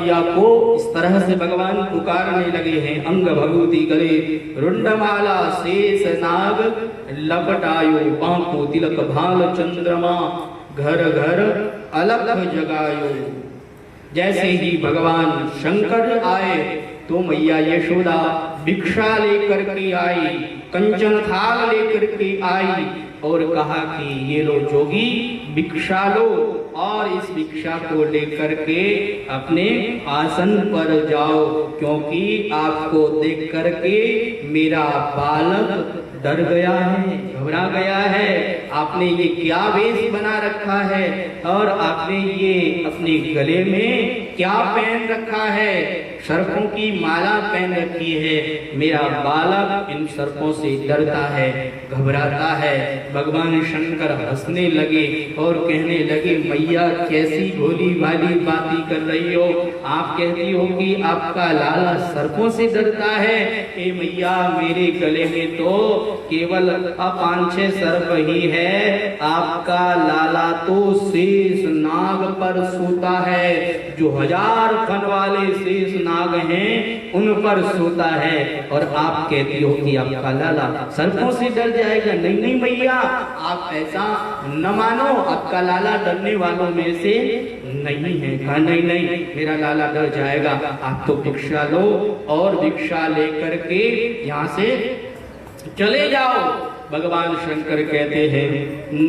मैया को इस तरह से भगवान पुकारने लगे हैं। अंग भगवती गले रुंडमाला शेष नाग लपटायो, बांको तिलक भाल चंद्रमा घर घर अलख जगायो। जैसे ही भगवान शंकर आए तो मैया यशोदा भिक्षा लेकर के आई, कंचन थाल लेकर के आई और कहा कि ये लो जोगी भिक्षा लो और इस भिक्षा को लेकर के अपने आसन पर जाओ, क्योंकि आपको देख करके मेरा बालक डर गया है, घबरा गया है। आपने ये क्या वेश बना रखा है और आपने ये अपने गले में क्या पहन रखा है? सर्पों की माला पहन रखी है। मेरा बालक इन सर्पों से डरता है, घबराता है। भगवान शंकर हंसने लगे और कहने लगे, मैया कैसी भोली भाली बातें कर रही हो? आप कहती हो कि आपका लाला सर्पों से डरता है। ए मैया, मेरे गले में तो केवल 5-6 सर्प ही है, आपका लाला तो शेष नाग पर सोता है। जो 1000 फन वाले शेष नाग हैं उन पर सोता है और आप कहती हो कि आपका लाला सर्पों से डर जाएगा। नहीं नहीं मैया, आप ऐसा न मानो, आपका लाला डरने वालों में से नहीं है। कहा नहीं नहीं, मेरा लाला डर जाएगा। आप तो भिक्षा लो और भिक्षा लेकर के यहाँ से चले जाओ। भगवान शंकर कहते हैं,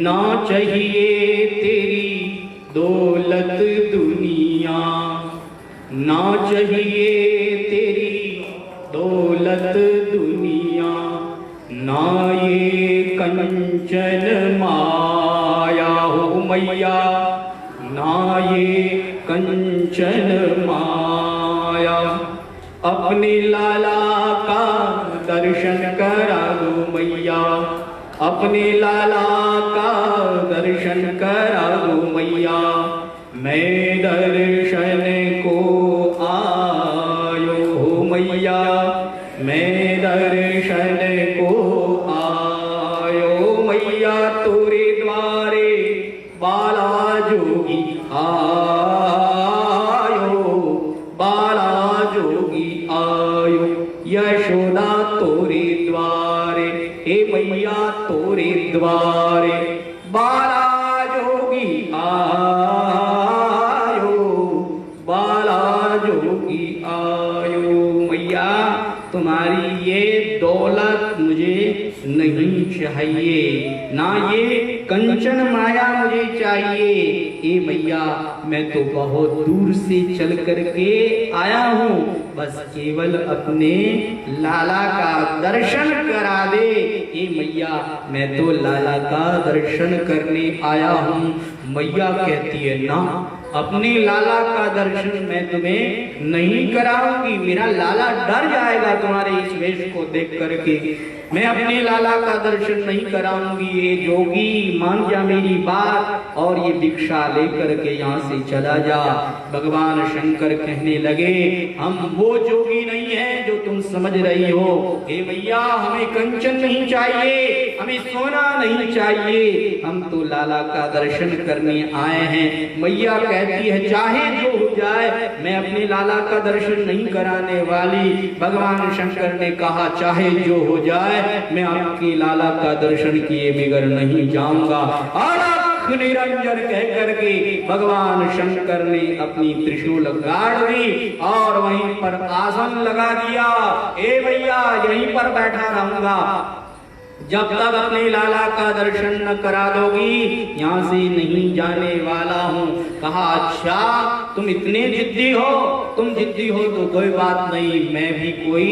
ना चाहिए तेरी दौलत दुनिया, ना चाहिए तेरी दौलत दुनिया, ना ये कंचन माया हो मैया, ना ये कंचन माया। अपने लाला का दर्शन करा दो मैया, अपने लाला का दर्शन करा दो मैया। मैं दर्शन को आयो हो मैया, मैं दर्शन को आयो मैया। तोरे द्वारे बाला जोगी आयो, बाला जोगी आयो। यशोदा तोरे द्वारे, हे मैया तोरे द्वारे बाला जोगी आयो, बाला जोगी आयो। मैया, तुम्हारी ये दौलत मुझे नहीं चाहिए, ना ये कंचन माया मुझे चाहिए। ए मैया, मैं तो बहुत दूर से चल करके आया हूँ, बस केवल अपने लाला का दर्शन करा दे। ए मैया, मैं तो लाला का दर्शन करने आया हूँ। मैया कहती है, ना, अपने लाला का दर्शन मैं तुम्हें नहीं कराऊंगी। मेरा लाला डर जाएगा तुम्हारे इस वेश को देख करके। मैं अपने लाला का दर्शन नहीं कराऊंगी। ये जोगी मान जा मेरी बात और ये भिक्षा लेकर के यहाँ से चला जा। भगवान शंकर कहने लगे, हम वो जोगी नहीं है जो तुम समझ रही हो। हे मैया, हमें कंचन नहीं चाहिए, हमें सोना नहीं चाहिए, हम तो लाला का दर्शन करने आए हैं। मैया कहती है, चाहे जो हो जाए, मैं अपने लाला का दर्शन नहीं कराने वाली। भगवान शंकर ने कहा, चाहे जो हो जाए, मैं आपके लाला का दर्शन किए बिगर नहीं जाऊंगा। अलख निरंजन कह करके भगवान शंकर ने अपनी त्रिशूल गाड़ दी और वहीं पर आसन लगा दिया। ए भैया, यहीं पर बैठा रहूंगा जब तक अपने लाला का दर्शन न करा दोगी, यहाँ से नहीं जाने वाला हूँ। कहा, अच्छा तुम इतने जिद्दी हो? तुम जिद्दी हो तो कोई बात नहीं, मैं भी कोई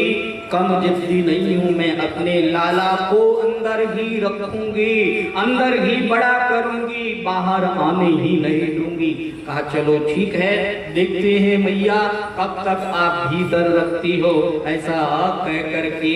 कम जिद्दी नहीं हूँ। मैं अपने लाला को अंदर ही रखूंगी, अंदर ही बड़ा करूंगी, बाहर आने ही नहीं दूंगी। कहा, चलो ठीक है, देखते हैं मैया कब तक आप भीतर रखती हो। ऐसा कह करके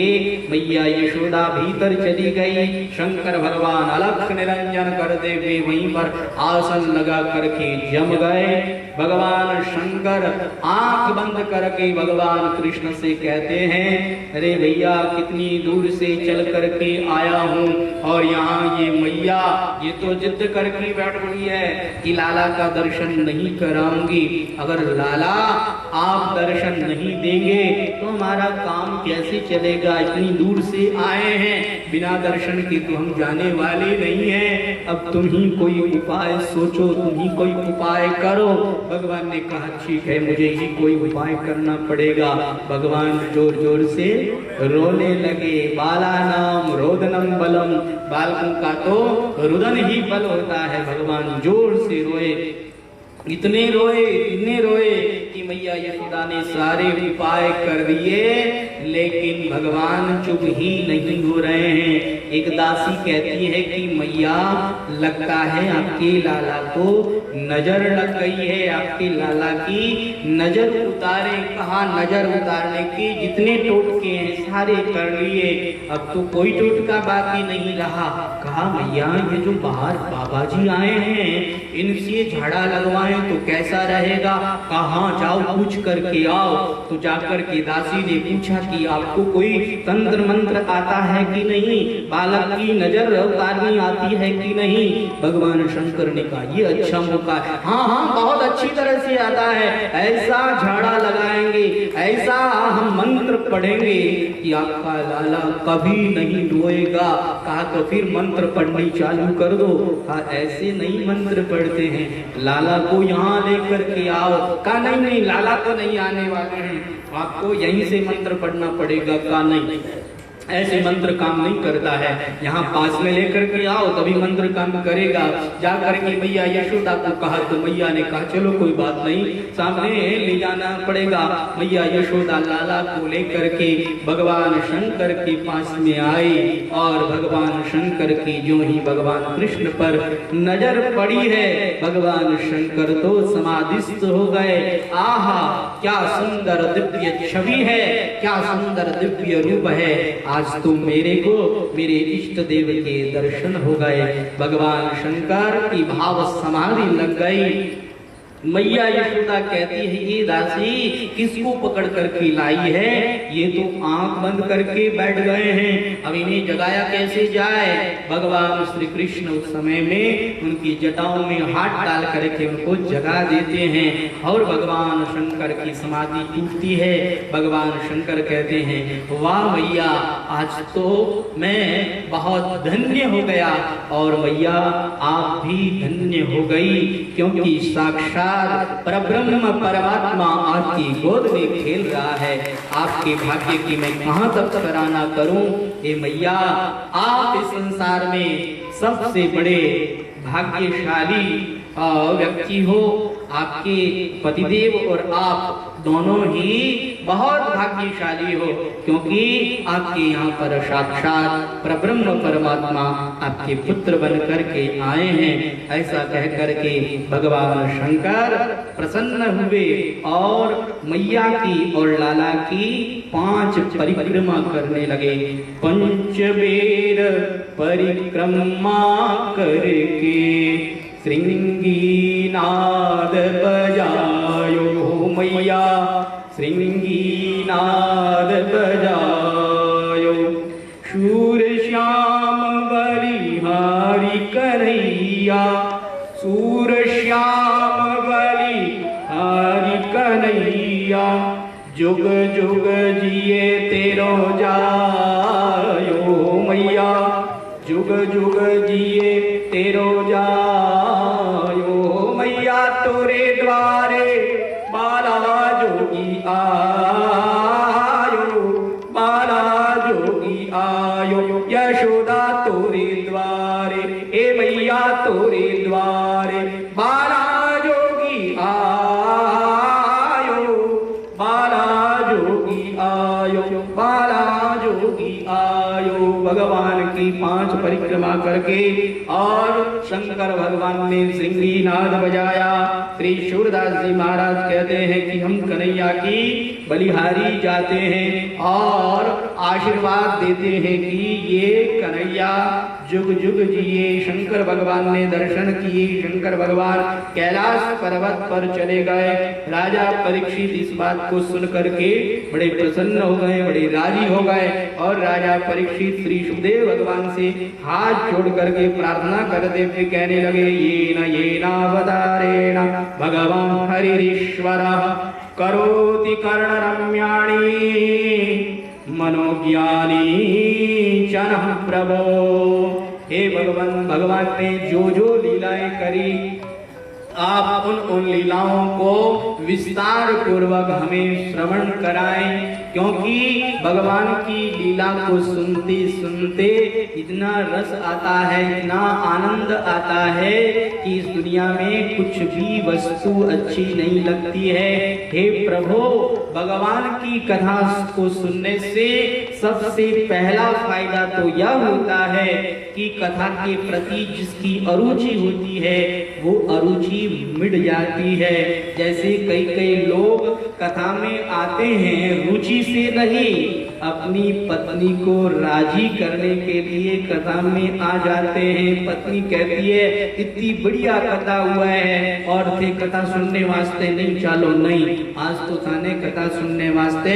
मैया यशोदा भीतर चली गई। शंकर भगवान अलख निरंजन करते हुए वहीं पर आसन लगा करके जम गए। भगवान शंकर आंख बंद करके भगवान कृष्ण से कहते हैं, अरे भैया, कितनी दूर से चल करके आया हूँ और यहाँ ये मैया ये तो जिद करके बैठ गई है कि लाला का दर्शन नहीं कराऊंगी। अगर लाला आप दर्शन नहीं देंगे तो हमारा काम कैसे चलेगा। इतनी दूर से आए हैं, बिना दर्शन के तो हम जाने वाले नहीं हैं। अब तुम ही कोई उपाय सोचो, तुम ही कोई उपाय करो। भगवान ने कहा ठीक है, मुझे ही कोई उपाय करना पड़ेगा। भगवान जोर जोर से रोने लगे। बालानाम रोदनम बलम, बालकों का तो रुदन ही बल होता है। भगवान जोर से रोए, इतने रोए कि मैया यशोदा ने सारे उपाय कर दिए, लेकिन भगवान चुप ही नहीं हो रहे हैं। एक दासी कहती है कि मैया लगता है आपके लाला को नजर लग गई है, आपके लाला की नजर उतारे। कहा नजर उतारने के जितने टोटके हैं सारे कर लिए, अब तो कोई टोटका बाकी नहीं रहा। कहा मैया ये जो बाहर बाबा जी आए हैं इनसे झाड़ा लगवाएं तो कैसा रहेगा। कहाँ जाओ पूछ करके आओ। तो जाकर के दासी ने पूछा कि आपको कोई तंत्र मंत्र आता है कि नहीं, बालक की नजर उतारनी आती है कि नहीं। भगवान शंकर ने कहा ये अच्छा मौका है। हाँ बहुत अच्छी तरह से आता है, ऐसा झाड़ा लगाएंगे, ऐसा हम मंत्र पढ़ेंगे कि आपका लाला कभी नहीं रोएगा। कहा तो फिर मंत्र पढ़नी चालू कर दो। कहा ऐसे नहीं मंत्र पढ़ते हैं, लाला को यहाँ लेकर के आओ। कहा नहीं लाला तो नहीं आने वाले हैं, आपको यहीं से मंत्र पढ़ना पड़ेगा। कहा नहीं ऐसे मंत्र काम नहीं करता है, यहाँ पास में लेकर के आओ तभी मंत्र काम करेगा। जाकर के मैया यशोदा को कहा तो मैया ने कहा चलो कोई बात नहीं, सामने ले जाना पड़ेगा। मैया यशोदा लाला को लेकर के भगवान शंकर के पास में आई और भगवान शंकर की जो ही भगवान कृष्ण पर नजर पड़ी है, भगवान शंकर तो समाधिस्थ हो गए। आहा क्या सुंदर दिव्य छवि है, क्या सुंदर दिव्य रूप है। आज तो मेरे को मेरे इष्ट देव के दर्शन हो गए। भगवान शंकर की भाव समाधि लग गई। मैया यशोदा कहती है ये दासी किसको पकड़ करके लाई है, ये तो आंख बंद करके बैठ गए हैं, अब इन्हें जगाया कैसे जाए। भगवान श्री कृष्ण उस समय में उनकी जटाओं में हाथ डाल करके उनको जगा देते हैं और भगवान शंकर की समाधि टूटती है। भगवान शंकर कहते हैं वाह मैया आज तो मैं बहुत धन्य हो गया और मैया आप भी धन्य हो गई, क्योंकि साक्षात परब्रह्म परमात्मा आपकी गोद में खेल रहा है। आपके भाग्य की मैं कहां तक सराहना करूं। हे मैया आप इस संसार में सबसे बड़े भाग्यशाली व्यक्ति हो। आपके पतिदेव और आप दोनों ही बहुत भाग्यशाली हो, क्योंकि आपके यहाँ पर साक्षात परब्रह्म परमात्मा आपके पुत्र बन करके आए हैं। ऐसा कह करके भगवान शंकर प्रसन्न हुए और मैया की और लाला की 5 परिक्रमा करने लगे। पंचबेर परिक्रमा करके श्रृंगी नाद बजायो मैया, श्रृंगी नाद बजायो। शूर श्याम बलिहारी कन्हैया, सूर श्याम बलिहारी कन्हैया। जुग जुग जिए तेरो जायो मैया, जुग जुग जिए तेरो जायो मैया। तोरे द्वारे बाला जोगी आयो, बाला जोगी आयो। यशोदा तोरे द्वारे ए मैया तोरे द्वारे बाला जोगी आयो, बाला जोगी आयो, बाला जोगी आयो। भगवान की 5 परिक्रमा करके और शंकर भगवान ने श्रृंगी नाद बजाया। श्री सूरदास जी महाराज कहते हैं कि हम कन्हैया की बलिहारी जाते हैं और आशीर्वाद देते हैं कि ये कन्हैया जुग जुग जिए। शंकर भगवान ने दर्शन किए, शंकर भगवान कैलाश पर्वत पर चले गए। राजा परीक्षित इस बात को सुन करके बड़े प्रसन्न हो गए, बड़े राजी हो गए और राजा परीक्षित श्री सुखदेव भगवान से हाथ जोड़ करके प्रार्थना करते हुए कहने लगे ये न अवतारेण भगवान हरिश्वर करोति कर्णरम्याणि मनोज्ञानी जनः प्रभो। हे भगवान, भगवान ने जो जो लीलाएं करी, आप उन लीलाओं को विस्तार पूर्वक हमें श्रवण कराएं, क्योंकि भगवान की लीला को सुनते सुनते इतना रस आता है, इतना आनंद आता है कि इस दुनिया में कुछ भी वस्तु अच्छी नहीं लगती है। हे प्रभु, भगवान की कथा को सुनने से सबसे पहला फायदा तो यह होता है कि कथा के प्रति जिसकी अरुचि होती है वो अरुचि मिट जाती है। जैसे कई कई लोग कथा में आते हैं रुचि से नहीं, अपनी पत्नी को राजी करने के लिए कथा में आ जाते हैं। पत्नी कहती है इतनी बढ़िया कथा हुआ है, और थे कथा सुनने वास्ते नहीं, चालो नहीं, आज तो थाने कथा सुनने वास्ते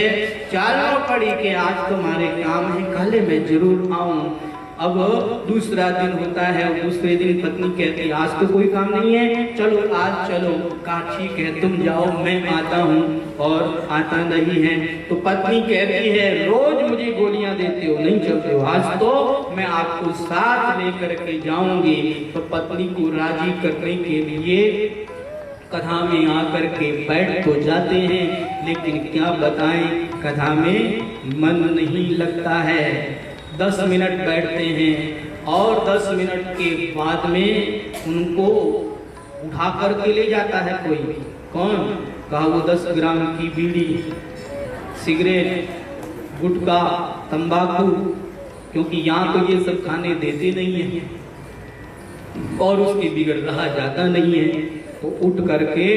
चालो पड़ी के आज तुम्हारे काम है, कल मैं जरूर आऊं। अब दूसरा दिन होता है, दूसरे दिन पत्नी कहती है आज तो कोई काम नहीं है, चलो आज चलो। कहा ठीक है तुम जाओ, मैं आता हूँ, और आता नहीं है तो पत्नी कहती है रोज मुझे गोलियां देते हो, नहीं चलते हो, आज तो मैं आपको साथ लेकर के जाऊंगी। तो पत्नी को राजी करने के लिए कथा में आकर के बैठ तो जाते हैं, लेकिन क्या बताएं कथा में मन नहीं लगता है। 10 मिनट बैठते हैं और 10 मिनट के बाद में उनको उठा करके ले जाता है कोई। कौन? कहा वो 10 ग्राम की बीड़ी, सिगरेट, गुटखा, तंबाकू, क्योंकि यहाँ तो ये सब खाने देते नहीं है और उसके बिगड़ रहा जाता नहीं है, तो उठ करके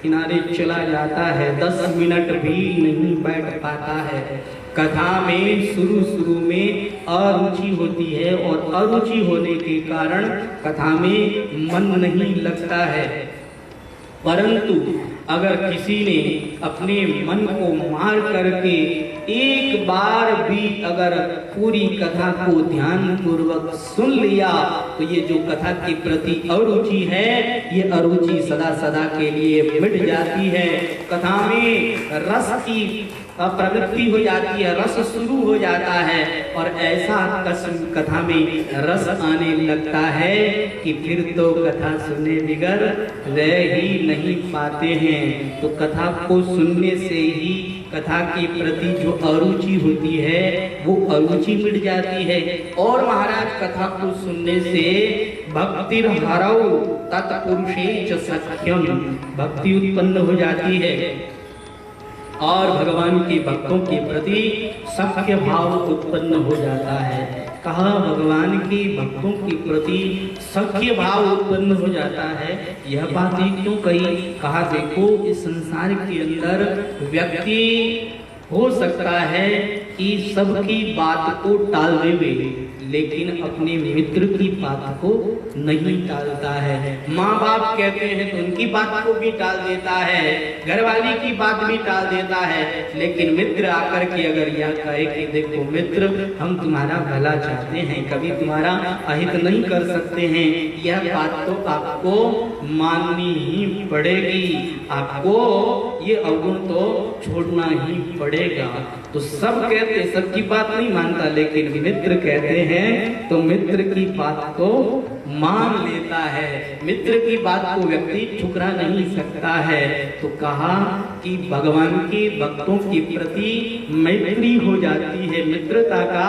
किनारे चला जाता है। 10 मिनट भी नहीं बैठ पाता है। कथा में शुरू में अरुचि होती है, और अरुचि होने के कारण कथा में मन नहीं लगता है। परंतु अगर किसी ने अपने मन को मार करके एक बार भी अगर पूरी कथा को ध्यान पूर्वक सुन लिया, तो ये जो कथा के प्रति अरुचि है, ये अरुचि सदा सदा के लिए मिट जाती है। कथा में रस की प्रवृत्ति हो जाती है, रस शुरू हो जाता है, और ऐसा कथा में रस आने लगता है कि फिर तो कथा सुनने बिगर रह ही नहीं पाते हैं। तो कथा को सुनने से ही कथा के प्रति जो अरुचि होती है वो अरुचि मिट जाती है। और महाराज कथा को सुनने से भक्तिर हरौ तत्पुरुषे च सख्यम, भक्ति उत्पन्न हो जाती है और भगवान के भक्तों के प्रति सख्य भाव उत्पन्न हो जाता है। कहा भगवान के भक्तों के प्रति सख्य भाव उत्पन्न हो जाता है, यह बात क्यों कही? कहा देखो इस संसार के अंदर व्यक्ति हो सकता है कि सबकी बात को टाल देवे, लेकिन अपने मित्र की बात को नहीं टालता है। माँ बाप कहते हैं तो उनकी बात को भी टाल देता है, घरवाली की बात भी टाल देता है, लेकिन मित्र आकर के अगर यह कहे कि देखो मित्र हम तुम्हारा भला चाहते हैं, कभी तुम्हारा अहित नहीं कर सकते हैं, यह बात तो आपको माननी ही पड़ेगी, आपको ये अवगुण तो छोड़ना ही पड़ेगा। तो सब कहते, सबकी बात नहीं मानता, लेकिन मित्र कहते हैं तो मित्र की बात को मान लेता है, मित्र की बात को व्यक्ति ठुकरा नहीं सकता है। तो कहा कि भगवान के भक्तों के प्रति मैत्री हो जाती है, मित्रता का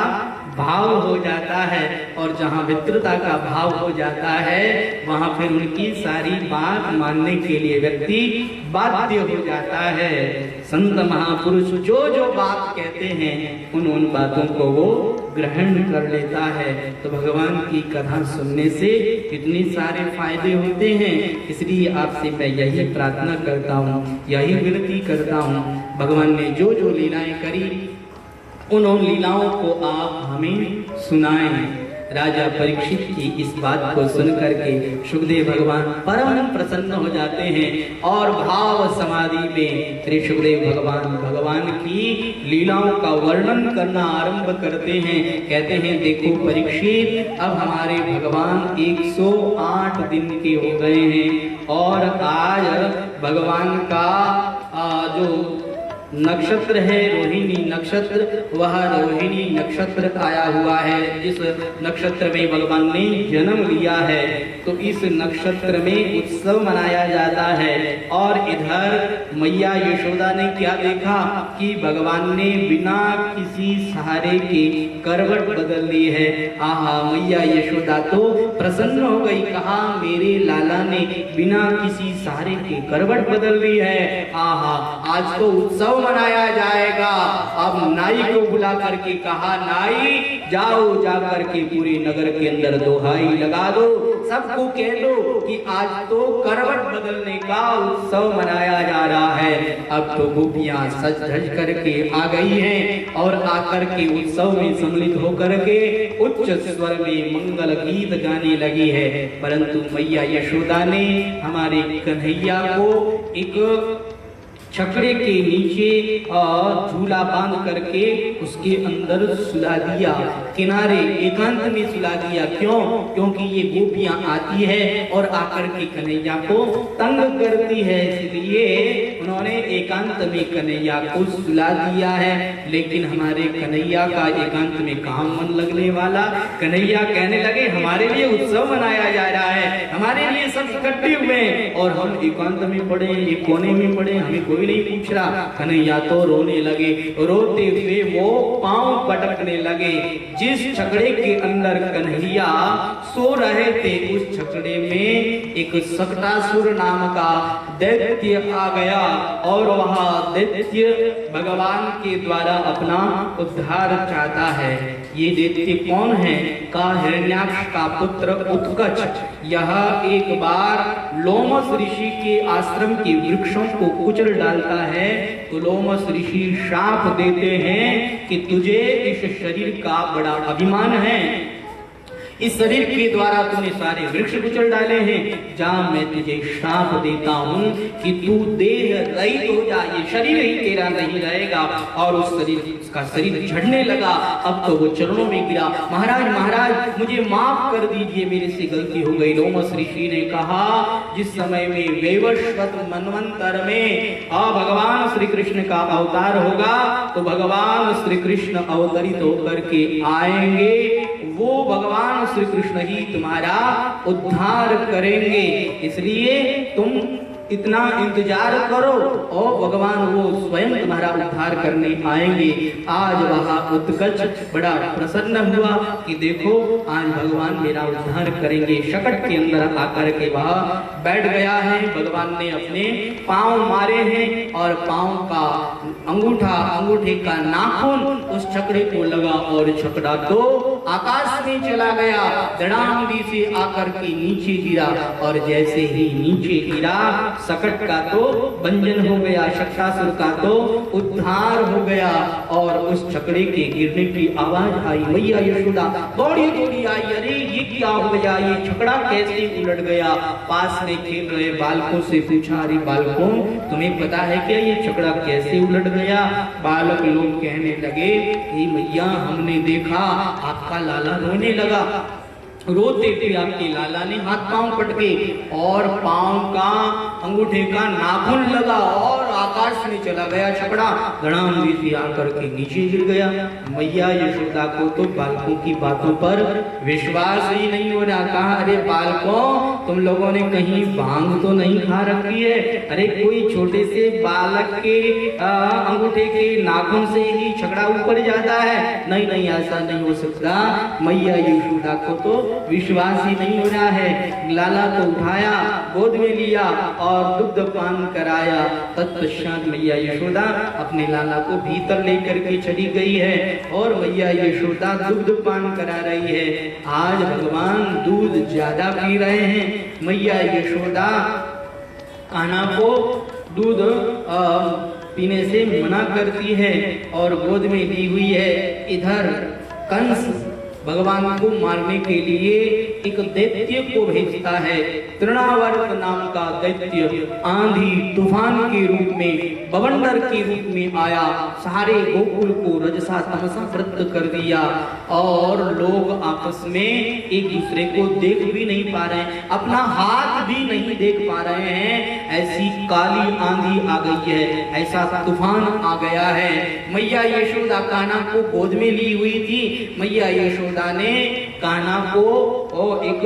भाव हो जाता है, और जहाँ मित्रता का भाव हो जाता है वहाँ फिर उनकी सारी बात मानने के लिए व्यक्ति बाध्य हो जाता है। संत महापुरुष जो जो बात कहते हैं उन बातों को वो ग्रहण कर लेता है। तो भगवान की कथा सुनने से इतने सारे फायदे होते हैं, इसलिए आपसे मैं यही प्रार्थना करता हूँ, यही विनती करता हूँ, भगवान ने जो जो लीलाएं करी उन लीलाओं को आप हमें सुनाएं। राजा परीक्षित की इस बात को सुन करके सुखदेव भगवान परम प्रसन्न हो जाते हैं और भाव समाधि में श्री सुखदेव भगवान की लीलाओं का वर्णन करना आरंभ करते हैं। कहते हैं देखो परीक्षित, अब हमारे भगवान 108 दिन के हो गए हैं और आज भगवान का जो नक्षत्र है रोहिणी नक्षत्र, वह रोहिणी नक्षत्र आया हुआ है। जिस नक्षत्र में भगवान ने जन्म लिया है तो इस नक्षत्र में उत्सव मनाया जाता है। और इधर मैया यशोदा ने क्या देखा कि भगवान ने बिना किसी सहारे के करवट बदल ली है। आहा, मैया यशोदा तो प्रसन्न हो गई, कहा मेरे लाला ने बिना किसी सहारे के करवट बदल ली है। आहा, आज तो उत्सव मनाया जाएगा। अब नाई को बुला करके कहा, नाई जाओ, जा करके पूरे नगर के अंदर दोहाई लगा दो, सबको कह दो कि आज तो करवट बदलने का उत्सव मनाया जा रहा है। अब तो गोपियां सज धज करके आ गई हैं और आकर के उत्सव में सम्मिलित होकर के उच्च स्वर में मंगल गीत गाने लगी है। परंतु मैया यशोदा ने हमारे कन्हैया को एक छकड़े के नीचे झूला बांध करके उसके अंदर सुला दिया, किनारे एकांत में सुला दिया। क्यों? क्योंकि ये गोपियां आती है और आकर के कन्हैया को तंग करती है, इसलिए उन्होंने एकांत में कन्हैया को सुला दिया है। लेकिन हमारे कन्हैया का एकांत में कहाँ मन लगने वाला। कन्हैया कहने लगे हमारे लिए उत्सव मनाया जा रहा है, हमारे लिए सब इकट्ठे हुए और हम एकांत में पड़े, ये कोने में पड़े, हमें कोई नहीं पूछ रहा। कन्हैया तो रोने लगे, रोते हुए वो पांव पटकने लगे। जिस छकड़े के अंदर कन्हैया सो रहे थे उस छकड़े में एक सकटासुर नाम का दैत्य आ गया और वह दैत्य भगवान के द्वारा अपना उद्धार चाहता है। ये दैत्य कौन है? का हिरण्याक्ष का पुत्र उत्कच। यह एक बार लोमस ऋषि के आश्रम के वृक्षों को कुचल डालता है तो लोमस ऋषि शाप देते हैं कि तुझे इस शरीर का बड़ा अभिमान है, इस शरीर के द्वारा तूने सारे वृक्ष कुचल डाले हैं, जा मैं तुझे श्राप देता हूं कि तू देह रहित हो जा, ये शरीर ही तेरा नहीं रहेगा। और उस शरीर का शरीर झड़ने लगा। अब तो वो चरणों में गिरा, महाराज महाराज मुझे माफ कर दीजिए, मेरे से गलती हो गई। लोमस ऋषि ने कहा जिस समय में वैवस्वत मनवंतर में भगवान श्री कृष्ण का अवतार होगा तो भगवान श्री कृष्ण अवतरित होकर के आएंगे, वो भगवान श्री कृष्ण ही तुम्हारा उद्धार करेंगे, इसलिए तुम इतना इंतजार करो और भगवान वो स्वयं तुम्हारा उद्धार करने आएंगे। आज वह उत्कच बड़ा प्रसन्न हुआ कि देखो आज भगवान मेरा उद्धार करेंगे। शकट के अंदर आकर के वह बैठ गया है। भगवान ने अपने पांव मारे हैं और पांव का अंगूठे का नाखून उस छकड़े को लगा और छकड़ा तो आकाश में चला गया, धड़ाम से आकर के नीचे गिरा और जैसे ही नीचे गिरा सकट का तो भंजन हो गया, शक्तासुर का तो उद्धार हो गया। और उस छकड़े के गिरने की आवाज आई, मैया यशोदा दौड़ी दौड़ी आई, अरे ये क्या हो गया, ये छकड़ा कैसे उलट गया। पास में खेल रहे बालकों से पूछा, अरे बालकों तुम्हें पता है क्या ये छकड़ा कैसे उलट गया? बालक लोग कहने लगे, मैया हमने देखा आपका लाला रोने लगा, रोते हुए आपके लाला ने हाथ पांव पटके और पांव का अंगूठे का नाखून लगा और आकाश में चला गया छकड़ा, धड़ाम से आकर के नीचे गिर गया। मैया यशोदा को तो बालकों की बातों पर विश्वास ही नहीं हो रहा। कहा, अरे बालकों तुम लोगों ने कहीं भांग तो नहीं खा रखी है? अरे कोई छोटे से बालक के अंगूठे के नाखून से ही छकड़ा ऊपर जाता है? नहीं नहीं, ऐसा नहीं हो सकता। मैया यशोदा को तो विश्वास ही नहीं हो रहा है। लाला को उठाया, गोद में लिया और दुग्ध पान कराया। तत्पश्चात मैया यशोदा अपने लाला को भीतर लेकर के चली गई है और मैया यशोदा दुग्ध पान करा रही है। आज भगवान दूध ज्यादा पी रहे हैं। मैया यशोदा कान्हा को दूध पीने से मना करती है और गोद में ली हुई है। इधर कंस भगवान को मारने के लिए एक दैत्य को भेजता है। तृणावर्त नाम का दैत्य आंधी तूफान के रूप में, बवंडर के रूप में आया, सारे गोकुल को रजसा तमसा व्रत कर दिया और लोग आपस में एक दूसरे को देख भी नहीं पा रहे, अपना हाथ भी नहीं देख पा रहे हैं, ऐसी काली आंधी आ गई है, ऐसा तूफान आ गया है। मैया यशोदा कान्हा को गोद में ली हुई थी। मैया यशोदा ने कान्हा को एक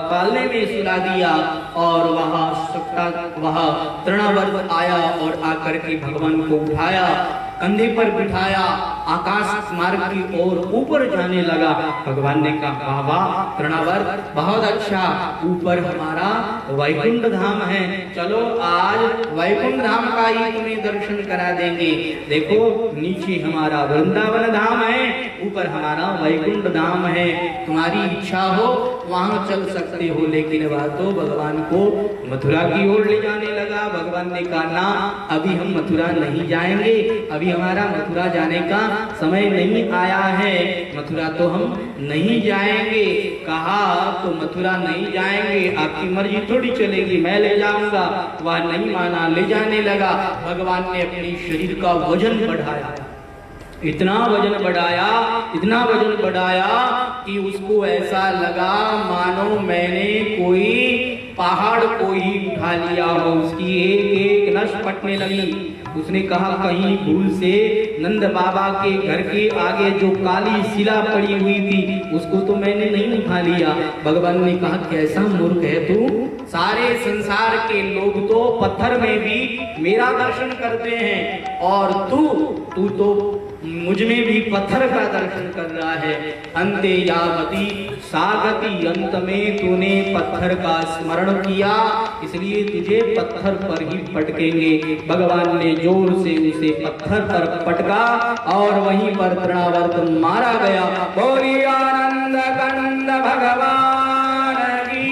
पालने में सुला दिया और वह तृणावर्त आया और आकर के भगवान को उठाया, कंधे पर बिठाया, आकाश मार्ग की ओर ऊपर जाने लगा। भगवान ने कहा वाह तृणावर्त बहुत अच्छा, ऊपर हमारा वैकुंठ धाम है, चलो आज वैकुंठ धाम का ही तुम्हें दर्शन करा देंगे। देखो नीचे हमारा वृंदावन धाम है, ऊपर हमारा वैकुंठ धाम है, तुम्हारी इच्छा हो वहां चल सकते हो। लेकिन वह तो भगवान को मथुरा की ओर ले जाने लगा। भगवान ने कहा ना, अभी हम मथुरा नहीं जाएंगे, अभी हमारा मथुरा जाने का समय नहीं आया है, मथुरा तो हम नहीं जाएंगे। कहा तो मथुरा नहीं जाएंगे, आपकी मर्जी थोड़ी चलेगी, मैं ले जाऊंगा। वह नहीं माना, ले जाने लगा। भगवान ने अपने शरीर का वजन बढ़ाया, इतना वजन बढ़ाया, इतना वजन बढ़ाया कि उसको ऐसा लगा मानो मैंने कोई पहाड़ को ही उठा लिया हो, उसकी एक एक नस फटने लगी। उसने कहा कहीं भूल से नंद बाबा के घर के आगे जो काली शिला पड़ी हुई थी उसको तो मैंने नहीं उठा लिया। भगवान ने कहा कैसा मूर्ख है तू, सारे संसार के लोग तो पत्थर में भी मेरा दर्शन करते हैं और तू तो मुझ में भी पत्थर का दर्शन कर रहा है। अंते यावती सागति, अंत में तूने पत्थर का स्मरण किया, इसलिए तुझे पत्थर पर ही पटकेंगे। भगवान ने जोर से उसे पत्थर पर पटका और वहीं पर तृणावर्त मारा गया। बोली आनंद कंद भगवान की,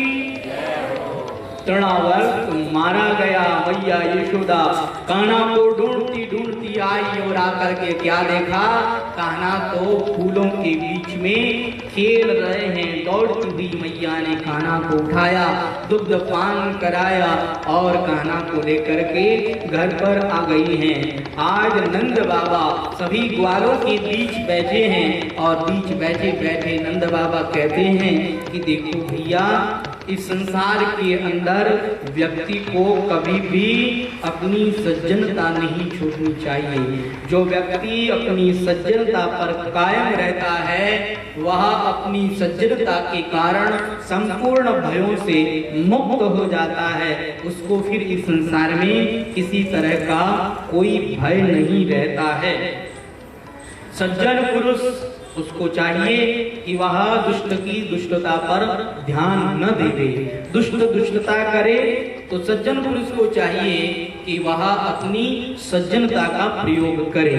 तृणावर्त मारा गया। मैया यशोदा कान्हा को ढूंढती ढूंढती आई और आकर के क्या देखा, कान्हा तो फूलों के बीच में खेल रहे हैं। दौड़ती हुई मैया ने कान्हा को उठाया, दुग्ध पान कराया और कान्हा को लेकर के घर पर आ गई हैं। आज नंद बाबा सभी ग्वालों के बीच बैठे हैं और बीच बैठे बैठे नंद बाबा कहते हैं कि देखो भैया, इस संसार के अंदर व्यक्ति को कभी भी अपनी सज्जनता नहीं छोड़नी चाहिए। जो व्यक्ति अपनी सज्जनता पर कायम रहता है वह अपनी सज्जनता के कारण संपूर्ण भयों से मुक्त हो जाता है। उसको फिर इस संसार में किसी तरह का कोई भय नहीं रहता है। सज्जन पुरुष उसको चाहिए कि वह दुष्ट की दुष्टता पर ध्यान न दे, दुष्ट दुष्टता करे तो सज्जन पुरुष को चाहिए कि वह अपनी सज्जनता का प्रयोग करे।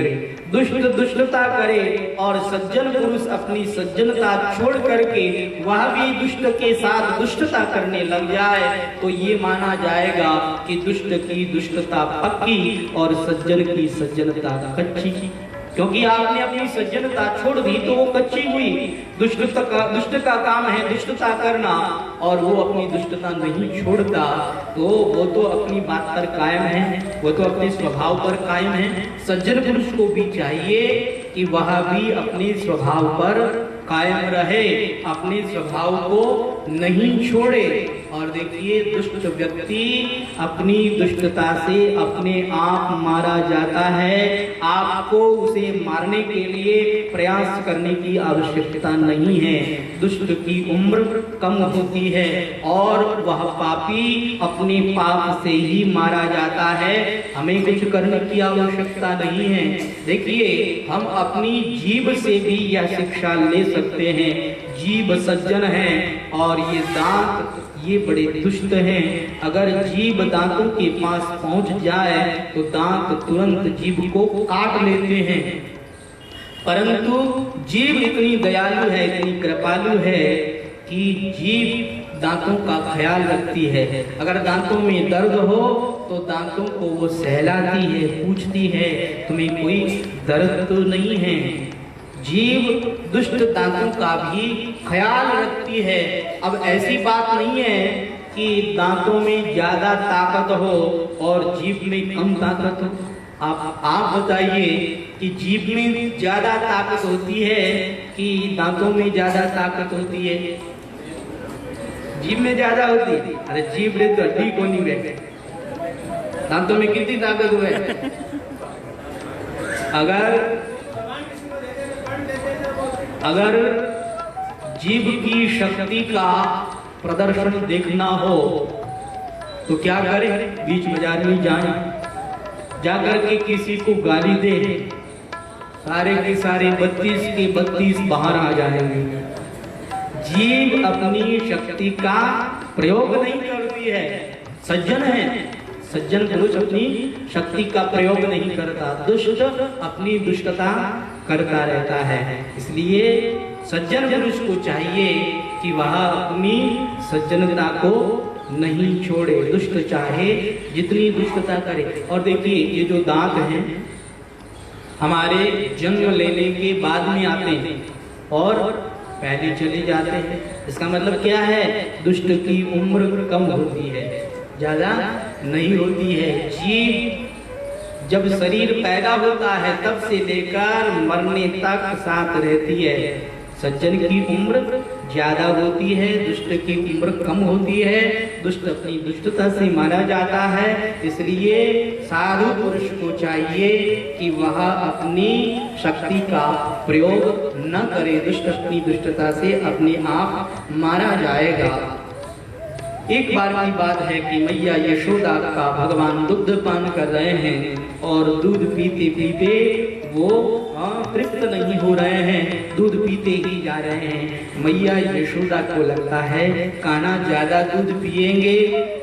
दुष्ट दुष्टता करे और सज्जन पुरुष अपनी सज्जनता छोड़ करके वह भी दुष्ट के साथ दुष्टता करने लग जाए तो ये माना जाएगा कि दुष्ट की दुष्टता पक्की और सज्जन की सज्जनता कच्ची। क्योंकि आपने अपनी सज्जनता छोड़ दी तो वो कच्ची हुई। दुष्ट का काम है दुष्टता करना और वो अपनी दुष्टता नहीं छोड़ता तो वो तो अपनी बात पर कायम है, वो तो अपने स्वभाव पर कायम है। सज्जन पुरुष को भी चाहिए कि वह भी अपने स्वभाव पर कायम रहे, अपने स्वभाव को नहीं छोड़े। और देखिए दुष्ट व्यक्ति अपनी दुष्टता से अपने आप मारा जाता है। आपको उसे मारने के लिए प्रयास करने की आवश्यकता नहीं है। दुष्ट की उम्र कम होती है और वह पापी अपने पाप से ही मारा जाता है। हमें कुछ करने की आवश्यकता नहीं है। देखिए हम अपनी जीभ से भी यह शिक्षा ले सकते हैं। जीभ सज्जन है और ये दांत ये बड़े दुष्ट हैं। अगर जीभ दांतों के पास पहुंच जाए तो दांत तुरंत जीभ को काट लेते हैं, परंतु जीभ इतनी दयालु है, इतनी कृपालु है कि जीभ दांतों का ख्याल रखती है। अगर दांतों में दर्द हो तो दांतों को वो सहलाती है, पूछती है तुम्हें कोई दर्द तो नहीं है। जीभ दुष्ट दांतों का भी ख्याल रखती है। अब ऐसी बात नहीं है कि दांतों में ज्यादा ताकत हो और जीभ में कम ताकत हो। आप बताइए कि जीभ में ज्यादा ताकत होती है कि दांतों में ज्यादा ताकत होती है? जीभ में ज्यादा होती है। अरे जीभ रे तो हड्डी को नहीं बैठे, दांतों में कितनी ताकत हुए। अगर जीभ की शक्ति का प्रदर्शन देखना हो तो क्या करें? बीच बाजार में जाएं, जाकर के किसी को गाली दे, सारे के सारे 32 के 32 बाहर आ जाएंगे। जीभ अपनी शक्ति का प्रयोग नहीं करती है। सज्जन है, सज्जन पुरुष अपनी शक्ति का प्रयोग नहीं करता, दुष्ट अपनी दुष्टता करता रहता है। इसलिए सज्जन पुरुष को चाहिए कि वह अपनी सज्जनता को नहीं छोड़े, दुष्ट चाहे जितनी दुष्टता करे। और देखिए ये जो दांत हैं हमारे जन्म लेने के बाद में आते हैं और पहले चले जाते हैं। इसका मतलब क्या है? दुष्ट की उम्र कम होती है, ज्यादा नहीं होती है। जीव जब शरीर पैदा होता है तब से लेकर मरने तक साथ रहती है। सज्जन की उम्र ज्यादा होती है, दुष्ट की उम्र कम होती है। दुष्ट अपनी दुष्टता से मारा जाता है। इसलिए साधु पुरुष को चाहिए कि वह अपनी शक्ति का प्रयोग न करे, दुष्ट अपनी दुष्टता से अपने आप मारा जाएगा। एक बार की बात है कि मैया यशोदा का भगवान दुग्ध पान कर रहे हैं और दूध पीते पीते वो तृप्त नहीं हो रहे हैं, दूध पीते ही जा रहे हैं। मैया यशोदा को लगता है कान्हा ज्यादा दूध पिएंगे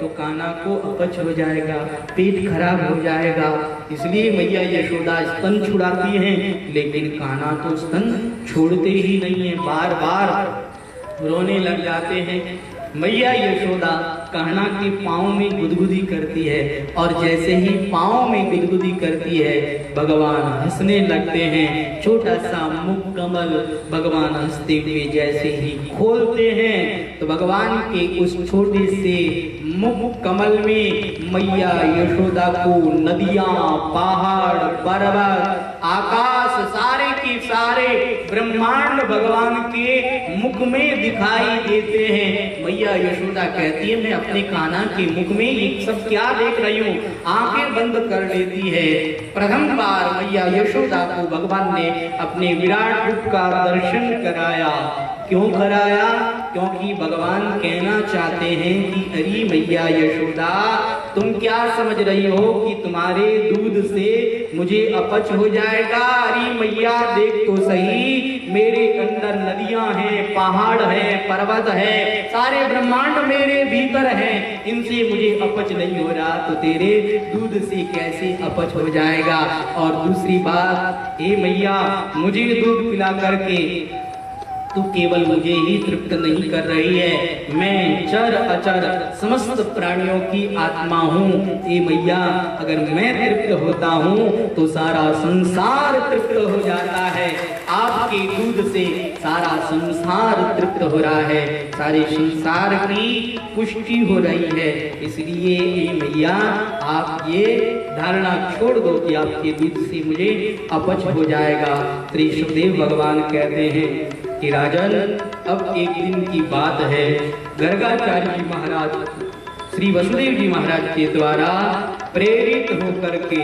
तो कान्हा को अपच हो जाएगा, पेट खराब हो जाएगा। इसलिए मैया यशोदा स्तन छुड़ाती हैं, लेकिन कान्हा तो स्तन छोड़ते ही नहीं है, बार बार रोने लग जाते हैं। मैया यशोदा कान्हा के पाँव में गुदगुदी करती है और जैसे ही पाँव में गुदगुदी करती है भगवान हंसने लगते हैं। छोटा सा मुख कमल भगवान हंसते हुए जैसे ही खोलते हैं तो भगवान के उस छोटे से मुख कमल में मैया यशोदा को नदियां, पहाड़, पर्वत, आकाश, सारे के सारे ब्रह्मांड भगवान के मुख में दिखाई देते हैं। मैया यशोदा कहती है मैं अपने कान्हा के मुख में ये सब क्या देख रही हूँ, आंखें बंद कर लेती है। प्रथम बार मैया यशोदा को भगवान ने अपने विराट रूप का दर्शन कराया। क्यों कराया? क्योंकि भगवान कहना चाहते हैं कि अरे मैया यशोदा तुम क्या समझ रही हो कि तुम्हारे दूध से मुझे अपच हो जाएगा। अरे मैया देख तो सही, मेरे अंदर नदियां हैं, पहाड़ है, पर्वत है, सारे ब्रह्मांड मेरे भीतर हैं, इनसे मुझे अपच नहीं हो रहा तो तेरे दूध से कैसे अपच हो जाएगा। और दूसरी बात, हे मैया मुझे दूध पिला करके तू केवल मुझे ही तृप्त नहीं कर रही है, मैं चर अचर समस्त प्राणियों की आत्मा हूँ। ए मैया अगर मैं तृप्त होता हूँ तो सारा संसार तृप्त हो जाता है। आपके दूध से सारा संसार तृप्त हो रहा है, सारे संसार की पुष्टि हो रही है। इसलिए ए मैया आप ये धारणा छोड़ दो कि आपके दूध से मुझे अपच हो जाएगा। श्री सुखदेव भगवान कहते हैं कि राजन अब एक दिन की बात है, गर्गाचार्य जी महाराज श्री वसुदेव जी महाराज के द्वारा प्रेरित होकर के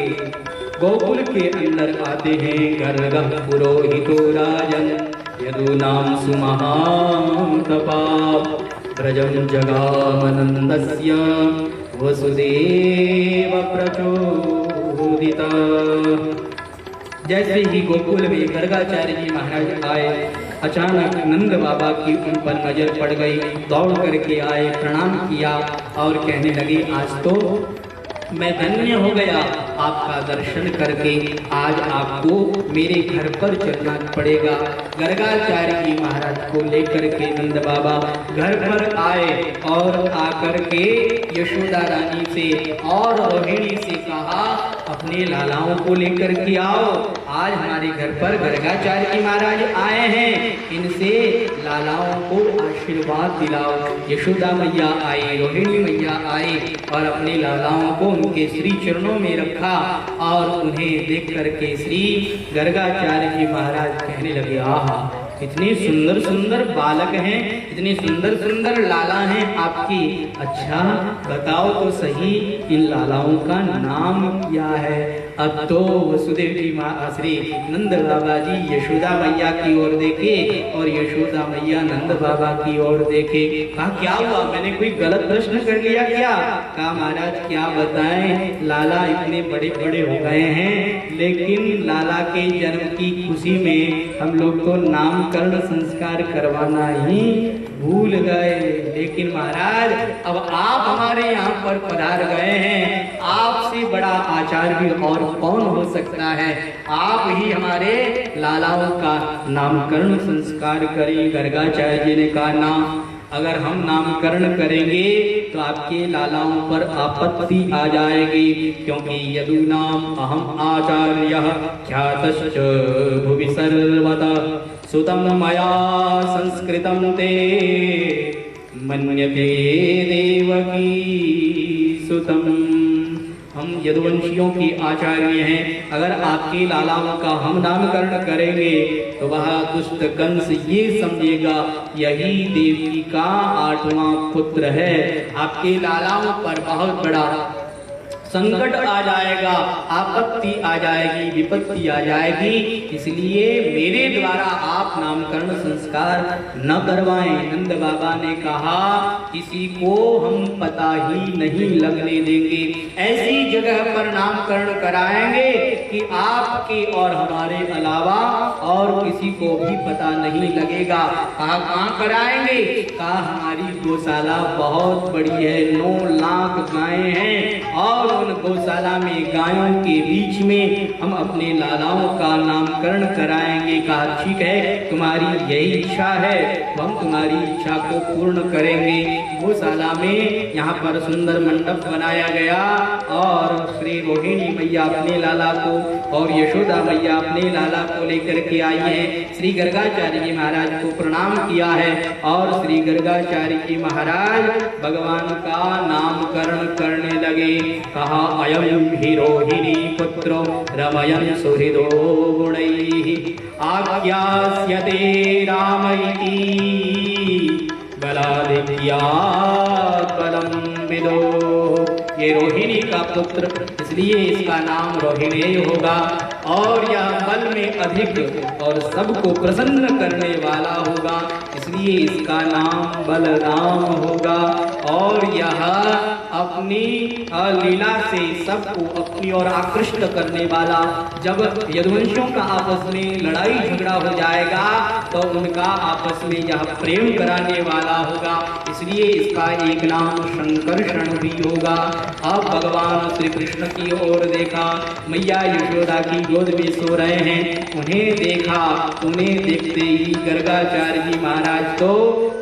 गोकुल के अंदर आते हैं। गर्गः पुरोहितो राजन यदूनां सुमहातपा ब्रजं जगामनन्दस्य वसुदेव प्रचोदिता। जैसे ही गोकुल में गर्गाचार्य जी महाराज आए, अचानक नंद बाबा की उन पर नजर पड़ गई। दौड़ करके आए, प्रणाम किया और कहने लगे आज तो मैं धन्य हो गया आपका दर्शन करके, आज आपको मेरे घर पर चलना पड़ेगा। गर्गाचार्य जी महाराज को लेकर के नंद बाबा घर पर आए और आकर के यशोदा रानी से और रोहिणी से कहा अपने लालाओं को लेकर के आओ, आज हमारे घर पर गर्गाचार्य जी महाराज आए हैं, इनसे लालाओं को आशीर्वाद दिलाओ। यशोदा मैया आई, रोहिणी मैया आई और अपने लालाओं को उनके श्री चरणों में रखा और उन्हें देख करके श्री गर्गाचार्य जी महाराज कहने लगे आहा इतने सुंदर सुंदर बालक हैं, इतने सुंदर सुंदर लाला हैं आपकी। अच्छा बताओ तो सही, इन लालाओं का नाम क्या है? अब तो वसुदेव जी माँ श्री नंद बाबा जी यशोदा मैया की ओर देखे और यशोदा मैया नंद बाबा की ओर देखे। कहा क्या हुआ, मैंने कोई गलत प्रश्न कर लिया क्या? कहा महाराज क्या बताएं, लाला इतने बड़े बड़े हो गए हैं, लेकिन लाला के जन्म की खुशी में हम लोग तो नामकरण संस्कार करवाना ही भूल गए। लेकिन महाराज अब आप हमारे यहाँ पर पधार गए हैं, आपसे बड़ा आचार्य और कौन हो सकता है? आप ही हमारे लालाओं का नामकरण संस्कार करें। गर्गाचार्य जी ने कहा ना, अगर हम नामकरण करेंगे तो आपके लालाओं पर आपत्ति आ जाएगी, क्योंकि यदुनाम अहम आचार्यः ख्यातश्च भुवि सर्वतः सुतं मया संस्कृतं ते मन्यते देवकी सुतं। हम यदुवंशियों की आचार्य हैं, अगर आपके लालाओं का हम नामकरण करेंगे तो वह दुष्ट कंस ये समझेगा यही देवकी का 8वां पुत्र है। आपके लालाओं पर बहुत बड़ा संकट आ जाएगा, आपत्ति आ जाएगी, विपत्ति आ जाएगी, इसलिए मेरे द्वारा आप नामकरण संस्कार न करवाएं। नंद बाबा ने कहा किसी को हम पता ही नहीं लगने देंगे, ऐसी जगह पर नामकरण कराएंगे कि आपके और हमारे अलावा और किसी को भी पता नहीं लगेगा। कहा कहाँ कराएंगे? कहा हमारी गौशाला बहुत बड़ी है, 9 लाख गायें हैं और उन गौशाला में गायों के बीच में हम अपने लालाओं का नामकरण कराएंगे। कहा ठीक है, तुम्हारी यही इच्छा है तो हम तुम्हारी इच्छा को पूर्ण करेंगे। गौशाला में यहाँ पर सुंदर मंडप बनाया गया और श्री रोहिणी मैया अपने लाला को और यशोदा मैया अपने लाला को लेकर के आई है। श्री गर्गाचार्य जी महाराज को प्रणाम किया है और श्री गर्गाचार्य जी महाराज भगवान का नामकरण करने लगे। कहा अयम हि रोहिणी पुत्रो रमयन् सुहृदो गुणैः आज्ञास्यते राम इति बलादित्यात् बलं विदो। ये रोहिणी का पुत्र, इसलिए इसका नाम रोहिणेय होगा और यह बल में अधिक और सबको प्रसन्न करने वाला होगा, इसलिए इसका नाम बलराम होगा। और यह अपनी लीला से सबको अपनी ओर आकृष्ट करने वाला, जब यदुवंशियों का आपस में लड़ाई झगड़ा हो जाएगा तो उनका आपस में यह प्रेम कराने वाला होगा, इसलिए इसका एक नाम शंकरषण भी होगा। अब भगवान श्री कृष्ण की ओर देखा, मैया यशोदा की गोद में सो रहे हैं, उन्हें देखा। उन्हें देखते ही गर्गाचार्य जी महाराज तो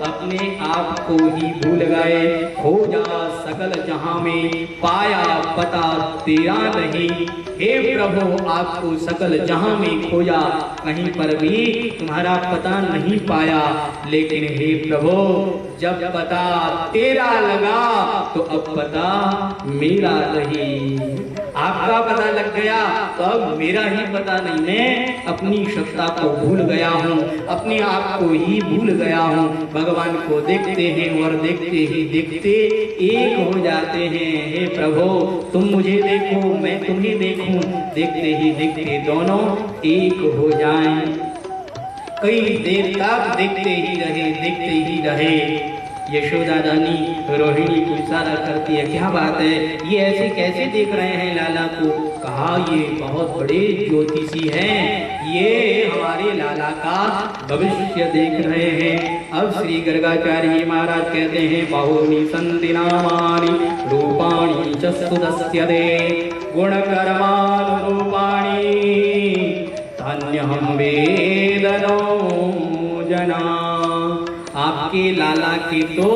अपने आप को ही भूल गए। खोजा सकल जहां में पाया पता तेरा नहीं, हे प्रभु आपको सकल जहां में खोजा, कहीं पर भी तुम्हारा पता नहीं पाया, लेकिन हे प्रभु जब पता तेरा लगा तो अब पता मेरा नहीं। आपका पता लग गया तो अब मेरा ही पता नहीं, मैं अपनी सत्ता को भूल गया हूँ, अपने आप को ही भूल गया हूँ। भगवान को देखते हैं और देखते ही देखते एक हो जाते हैं। हे प्रभु तुम मुझे देखो, मैं तुम्हें देखूं, देखते ही देखते दोनों एक हो जाएं। कई देर तक देखते ही रहे, देखते ही रहे। यशोदा रानी रोहिणी को इशारा करती है, क्या बात है, ये ऐसे कैसे देख रहे हैं लाला को? कहा ये बहुत बड़े ज्योतिषी हैं, ये हमारे लाला का भविष्य देख रहे हैं। अब श्री गर्गाचार्य जी महाराज कहते हैं, बहुनी सन्ति नामानि रूपाणि च सुदस्यते गुणकर्मानुरूपाणि तान्यहं वेदनो जना। आपके लाला के तो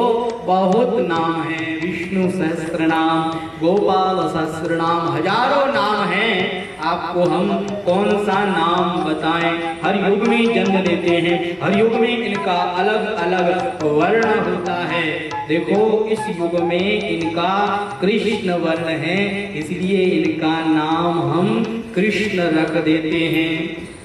बहुत नाम हैं, विष्णु सहस्त्र नाम, गोपाल सहस्त्र नाम, हजारों नाम हैं। आपको हम कौन सा नाम बताएं? हर युग में जन्म लेते हैं, हर युग में इनका अलग अलग वर्ण होता है। देखो इस युग में इनका कृष्ण वर्ण है, इसलिए इनका नाम हम कृष्ण रख देते हैं।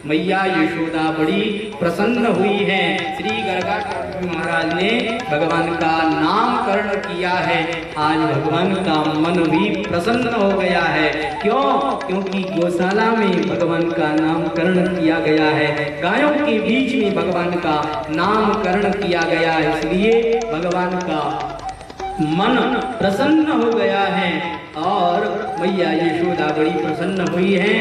मैया यशोदा बड़ी प्रसन्न हुई है। श्री गर्गाचार्य महाराज ने भगवान का नामकरण किया है। आज भगवान का मन भी प्रसन्न हो गया है। क्यों? क्योंकि गौशाला में भगवान का नामकरण किया गया है, गायों के बीच में भगवान का नामकरण किया गया है, इसलिए भगवान का मन प्रसन्न हो गया है। और मैया यशोदा बड़ी प्रसन्न हुई है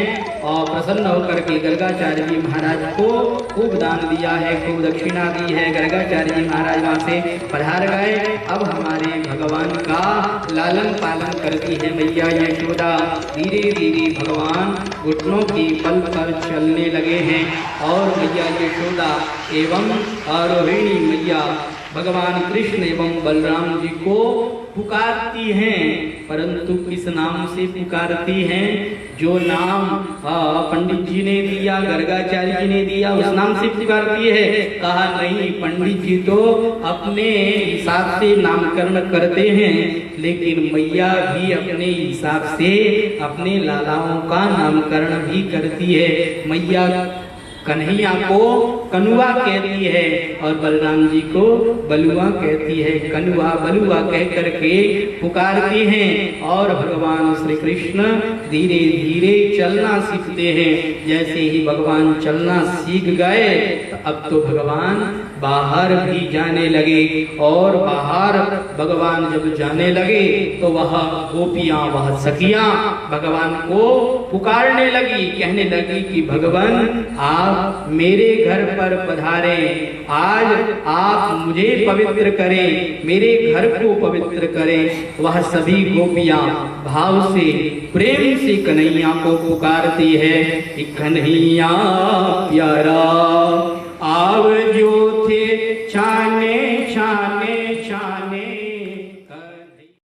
और प्रसन्न होकर के गर्गाचार्य जी महाराज को खूब दान दिया है, खूब दक्षिणा दी है। गर्गाचार्य जी महाराज वहाँ से पधार गए। अब हमारे भगवान का लालन पालन करती है मैया यशोदा। धीरे धीरे भगवान घुटनों के बल पर चलने लगे हैं और मैया यशोदा एवं आरोहिणी मैया भगवान कृष्ण एवं बलराम जी को पुकारती हैं, परंतु किस नाम से पुकारती हैं? जो नाम पंडित जी ने दिया, गर्गाचार्य जी ने दिया, उस नाम से पुकारती है। कहा नहीं, पंडित जी तो अपने हिसाब से नामकरण करते हैं, लेकिन मैया भी अपने हिसाब से अपने लालाओं का नामकरण भी करती है। मैया कन्हैया को कनुआ कहती है और बलराम जी को बलुआ कहती है। कनुआ बलुआ कह करके पुकारती हैं और भगवान श्री कृष्ण धीरे धीरे चलना सीखते हैं। जैसे ही भगवान चलना सीख गए, अब तो भगवान बाहर भी जाने लगे और बाहर भगवान जब जाने लगे तो वह गोपियां, वह सखियां भगवान को पुकारने लगी, कहने लगी कि भगवान आप मेरे घर पर पधारे, आज आप मुझे पवित्र करें, मेरे घर को पवित्र करें। वह सभी गोपियां भाव से प्रेम से कन्हैया को पुकारती है। कन्हैया प्यारा आव जो थे छान